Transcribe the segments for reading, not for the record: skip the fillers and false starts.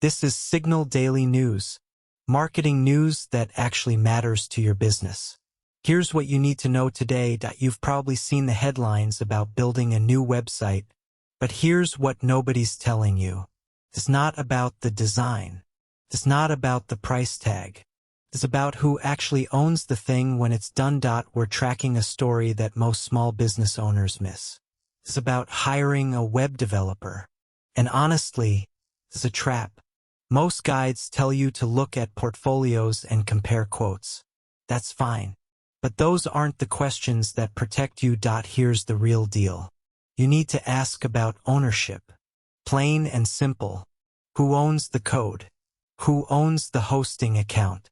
This is Signal Daily News, marketing news that actually matters to your business. Here's what you need to know today. You've probably seen the headlines about building a new website, but here's what nobody's telling you. It's not about the design. It's not about the price tag. It's about who actually owns the thing when it's done. We're tracking a story that most small business owners miss. It's about hiring a web developer. And honestly, it's a trap. Most guides tell you to look at portfolios and compare quotes. That's fine. But those aren't the questions that protect you. Here's the real deal. You need to ask about ownership. Plain and simple. Who owns the code? Who owns the hosting account?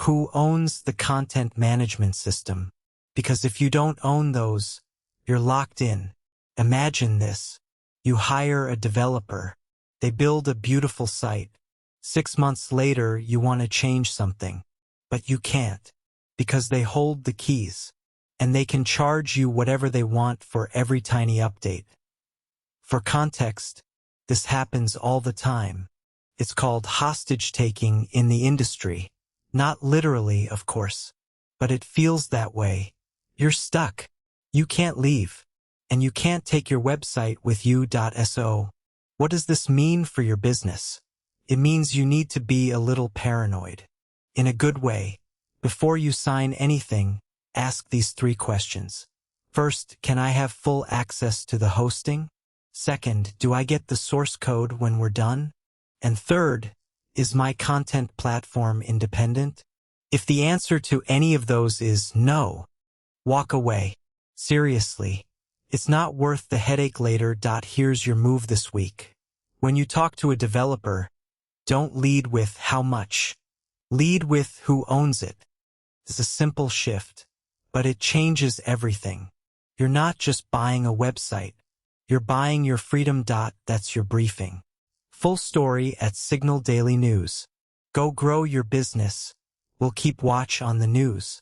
Who owns the content management system? Because if you don't own those, you're locked in. Imagine this. You hire a developer. They build a beautiful site. 6 months later, you want to change something, but you can't, because they hold the keys, and they can charge you whatever they want for every tiny update. For context, this happens all the time. It's called hostage-taking in the industry. Not literally, of course, but it feels that way. You're stuck. You can't leave, and you can't take your website with you. So, what does this mean for your business? It means you need to be a little paranoid. In a good way. Before you sign anything, ask these 3 questions. First, can I have full access to the hosting? Second, do I get the source code when we're done? And third, is my content platform independent? If the answer to any of those is no, walk away. Seriously, it's not worth the headache later. Here's your move this week. When you talk to a developer, don't lead with how much. Lead with who owns it. It's a simple shift, but it changes everything. You're not just buying a website. You're buying your freedom. That's your briefing. Full story at Signal Daily News. Go grow your business. We'll keep watch on the news.